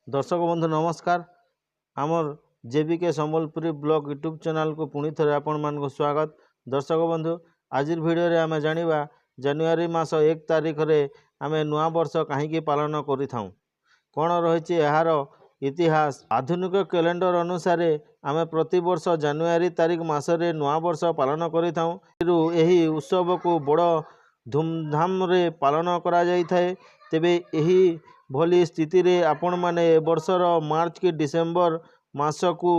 दर्शक बंधु नमस्कार। आमर JBK Sambalpuri blog YouTube channel को पुणी थे आपण मान स्वागत। दर्शक बंधु आज वीडियो रे आमे जानिबा जनवरी मास 1 तारिख रे आमे नुआ वर्ष कहीं पालन करिथाउ, कौन रही यार इतिहास। आधुनिक कैलेंडर अनुसार आमे प्रति वर्ष जनवरी तारिख मासरे नुआ वर्ष पालन करिथाउ। एही उत्सव को बड़ धूमधाम रे पालन करा जाई थाए। तेबे एही भली स्थिति रे आपण माने वर्षर मार्च कि डिसेम्बर मास को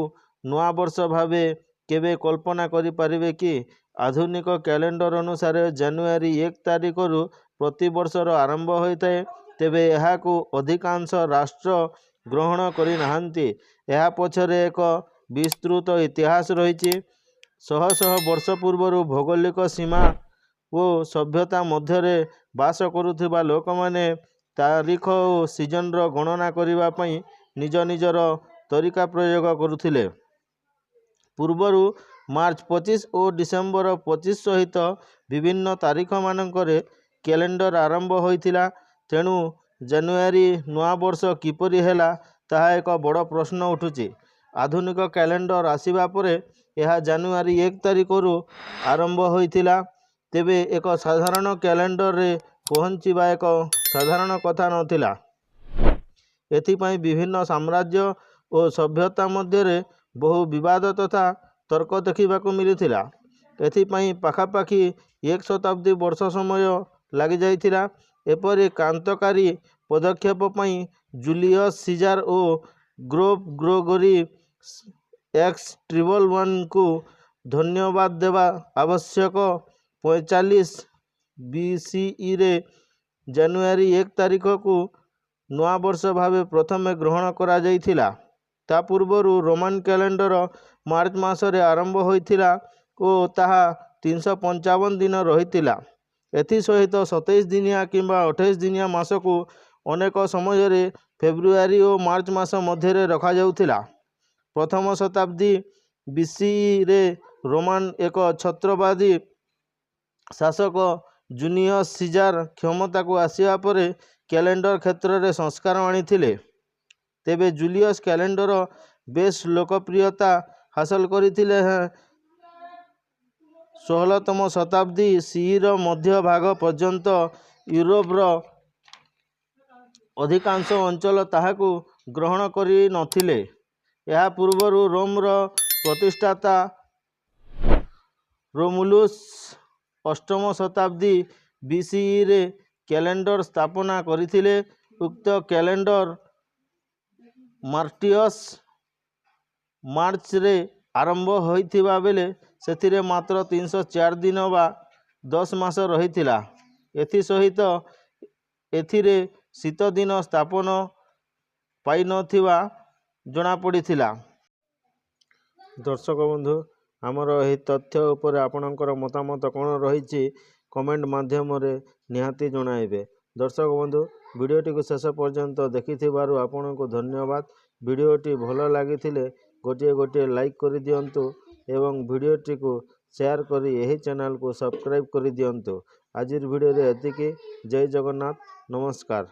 नुआ वर्ष भावे केबे कल्पना करि पारिबे कि? आधुनिक कैलेंडर अनुसार जनवरी 1 तारिख रु प्रति वर्षर आरंभ होता है। तेबे यहाकू अधिकांश राष्ट्र ग्रहण करि नाहंती। यह पछरे एक विस्तृत इतिहास रही। शह शह वर्ष पूर्व भौगोलिक सीमा और सभ्यता मध्य बास करुथिबा लोक माने तारीख और सीजन रो गणना करिबा पई निज निजर तरीका प्रयोग करुथिले। पूर्वरु मार्च 25 और डिसेम्बर 25 सहित विभिन्न तारीख मानकरे कैलेंडर आरंभ होइथिला। तेणु जनवरी नुआ वर्ष किपरि हेला ताहा एक बड़ प्रश्न उठुची। आधुनिक कैलेंडर आसीबा परे यह जनवरी 1 तारिख रु आरंभ होइथिला। तेबे एक साधारण कैलेंडर रे पहुँचवा एक साधारण कथा नथिला। एथिपाई विभिन्न साम्राज्य और सभ्यता मध्य बहु विवाद तथा तर्क देखा मिलता। एथिपाई पाखापाखि 1 शताब्दी वर्ष समय लगी जाइथिला। एपरि क्रांतकारी पदक्षेप पई जूलियस सीजार और ग्रेगोरी एक्स-11 को धन्यवाद देवा आवश्यक। 45 BCE रे जनवरी 1 तारिख को नुआ वर्ष भावे प्रथमे ग्रहण करा जाइथिला। ता पूर्वरु रोमान कैलेंडर मार्च मासरे आरंभ होइथिला और ताहा 355 दिन रहिथिला। एथि सहित 27 दिनिया किंबा 28 दिनिया मास को अनेक समय रे फेब्रुआरी और मार्च मास मध्य रखा जाउथिला। प्रथम शताब्दी BCE रे रोमान एक छत्रवादी शासक जूनियस सीजार क्षमता को आसिया परे कैलेंडर क्षेत्र में संस्कार आनिथिले। तेबे जूलियस कैलेंडर बेस लोकप्रियता हासिल करथिले। 16तम शताब्दी CE रो मध्य भाग पर्यंत यूरोप रो अधिकांश अंचल ताहाकू ग्रहण करि नथिले। यह पूर्वरु रोम रो प्रतिष्ठाता रोमुलुस 8म शताब्दी BCE रे कैलेंडर स्थापना करथिले। उक्त कैलेंडर मार्टियस मार्च रे आरंभ होइथिबा बेले सेथिरे मात्र 304 दिन बा 10 मास रहिथिला। एथि सहित एथिरे शीत दिन स्थापन पाई नथिबा जणा पड़िथिला। दर्शक बंधु आमर एही तथ्य उपरे आपणकर मतामत कौन रही कमेंट माध्यम रे निहाती जणाइबे। दर्शक बंधु वीडियोटी को शेष पर्यंत देखिथिबारु आपनको धन्यवाद। वीडियोटी भल लागिथिले गोटे गोटे लाइक कर दियंतु एवं वीडियोटी को शेयर करी एही चैनल को सब्सक्राइब कर दियंतु। आजिर वीडियो रे एतिकी। जय जगन्नाथ, नमस्कार।